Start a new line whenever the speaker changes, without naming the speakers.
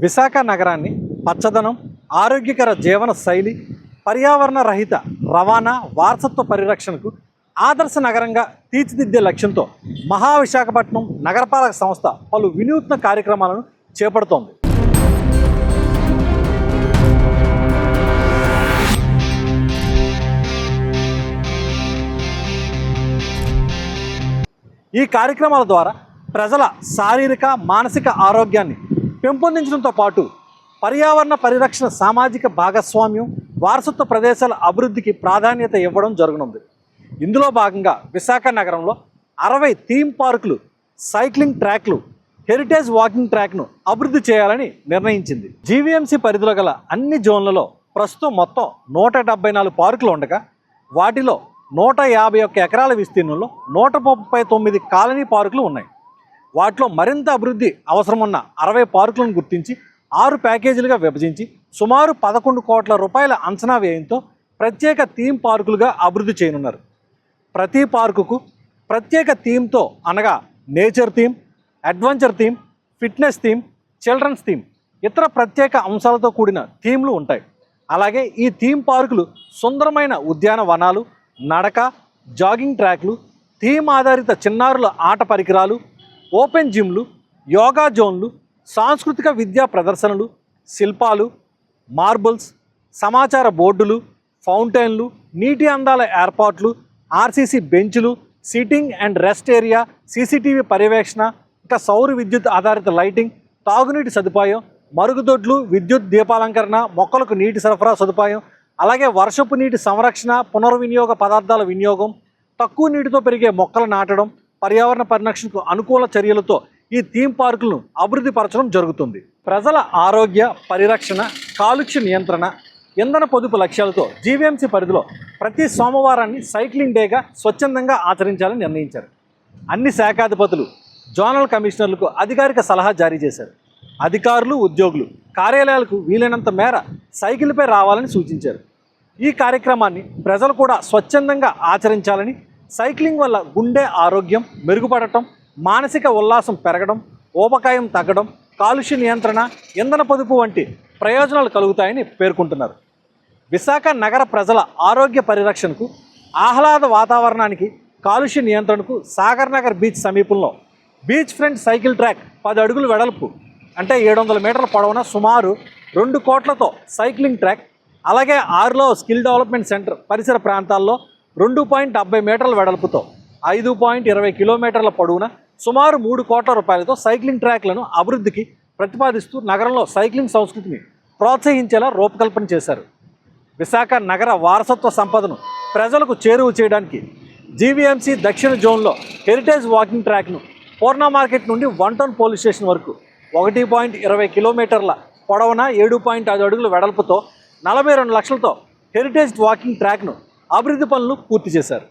విశాఖ నగరాన్ని పచ్చదనం, ఆరోగ్యకర జీవన శైలి, పర్యావరణ రహిత రవాణా, వారసత్వ పరిరక్షణకు ఆదర్శ నగరంగా తీర్చిదిద్దే లక్ష్యంతో మహావిశాఖపట్నం నగరపాలక సంస్థ పలు వినూత్న కార్యక్రమాలను చేపడుతోంది. ఈ కార్యక్రమాల ద్వారా ప్రజల శారీరక, మానసిక ఆరోగ్యాన్ని పెంపొందించడంతో పాటు పర్యావరణ పరిరక్షణ, సామాజిక భాగస్వామ్యం, వారసత్వ ప్రదేశాల అభివృద్ధికి ప్రాధాన్యత ఇవ్వడం జరగనుంది. ఇందులో భాగంగా విశాఖ నగరంలో 60 థీమ్ పార్కులు, సైక్లింగ్ ట్రాక్లు, హెరిటేజ్ వాకింగ్ ట్రాక్ను అభివృద్ధి చేయాలని నిర్ణయించింది. జీవీఎంసీ పరిధిలో గల అన్ని జోన్లలో ప్రస్తుతం మొత్తం 174 పార్కులు ఉండగా వాటిలో 151 ఎకరాల విస్తీర్ణంలో 139 కాలనీ పార్కులు ఉన్నాయి. వాటిలో మరింత అభివృద్ధి అవసరమున్న 60 పార్కులను గుర్తించి 6 ప్యాకేజీలుగా విభజించి సుమారు 11 కోట్ల రూపాయల అంచనా వ్యయంతో ప్రత్యేక థీమ్ పార్కులుగా అభివృద్ధి చేయనున్నారు. ప్రతి పార్కుకు ప్రత్యేక థీమ్తో, అనగా nature theme, adventure theme, fitness theme, children's theme, ఇతర ప్రత్యేక అంశాలతో కూడిన థీమ్లు ఉంటాయి. అలాగే ఈ థీమ్ పార్కులు సుందరమైన ఉద్యానవనాలు, నడక, జాగింగ్ ట్రాక్లు, థీమ్ ఆధారిత చిన్నారుల ఆట పరికరాలు, ఓపెన్ జిమ్లు, యోగా జోన్లు, సాంస్కృతిక విద్యా ప్రదర్శనలు, శిల్పాలు, మార్బుల్స్, సమాచార బోర్డులు, ఫౌంటైన్లు, నీటి అందాల ఏర్పాట్లు, ఆర్సీసీ బెంచ్లు, sitting and rest area, CCTV పర్యవేక్షణ, ఇంకా సౌర విద్యుత్ ఆధారిత లైటింగ్, తాగునీటి సదుపాయం, మరుగుదొడ్లు, విద్యుత్ దీపాలంకరణ, మొక్కలకు నీటి సరఫరా సదుపాయం, అలాగే వర్షపు నీటి సంరక్షణ, పునర్వినియోగ పదార్థాల వినియోగం, తక్కువ నీటితో పెరిగే మొక్కలు నాటడం, పర్యావరణ పరిరక్షణకు అనుకూల చర్యలతో ఈ థీమ్ పార్కులను అభివృద్ధి పరచడం జరుగుతుంది. ప్రజల ఆరోగ్య పరిరక్షణ, కాలుష్య నియంత్రణ, ఇంధన పొదుపు లక్ష్యాలతో జీవీఎంసీ పరిధిలో ప్రతి సోమవారాన్ని సైక్లింగ్ డేగా స్వచ్ఛందంగా ఆచరించాలని నిర్ణయించారు. అన్ని శాఖాధిపతులు, జోనల్ కమిషనర్లకు అధికారిక సలహా జారీ చేశారు. అధికారులు, ఉద్యోగులు కార్యాలయాలకు వీలైనంత మేర సైకిల్పై రావాలని సూచించారు. ఈ కార్యక్రమాన్ని ప్రజలు కూడా స్వచ్ఛందంగా ఆచరించాలని, సైక్లింగ్ వల్ల గుండె ఆరోగ్యం మెరుగుపడటం, మానసిక ఉల్లాసం పెరగడం, ఊబకాయం తగ్గడం, కాలుష్య నియంత్రణ, ఇంధన పొదుపు వంటి ప్రయోజనాలు కలుగుతాయని పేర్కొంటున్నారు. విశాఖ నగర ప్రజల ఆరోగ్య పరిరక్షణకు, ఆహ్లాద వాతావరణానికి, కాలుష్య నియంత్రణకు సాగర్ నగర్ బీచ్ సమీపంలో బీచ్ ఫ్రంట్ సైకిల్ ట్రాక్ 10 అడుగుల వెడల్పు, అంటే 700 మీటర్ల పొడవున సుమారు 2 కోట్లతో సైక్లింగ్ ట్రాక్, అలాగే 6లో స్కిల్ డెవలప్మెంట్ సెంటర్ పరిసర ప్రాంతాల్లో 2.70 మీటర్ల వెడల్పుతో 5.20 కిలోమీటర్ల పొడవున సుమారు 3 కోట్ల రూపాయలతో సైక్లింగ్ ట్రాక్లను అభివృద్ధికి ప్రతిపాదిస్తూ నగరంలో సైక్లింగ్ సంస్కృతిని ప్రోత్సహించేలా రూపకల్పన చేశారు. విశాఖ నగర వారసత్వ సంపదను ప్రజలకు చేరువ చేయడానికి జీవీఎంసీ దక్షిణ జోన్లో హెరిటేజ్ వాకింగ్ ట్రాక్ను పూర్ణ మార్కెట్ నుండి 1 టౌన్ పోలీస్ స్టేషన్ వరకు 1.20 కిలోమీటర్ల పొడవున 7.5 అడుగుల వెడల్పుతో 42 లక్షలతో హెరిటేజ్ వాకింగ్ ట్రాక్ను అభివృద్ధి పనులు పూర్తి చేశారు.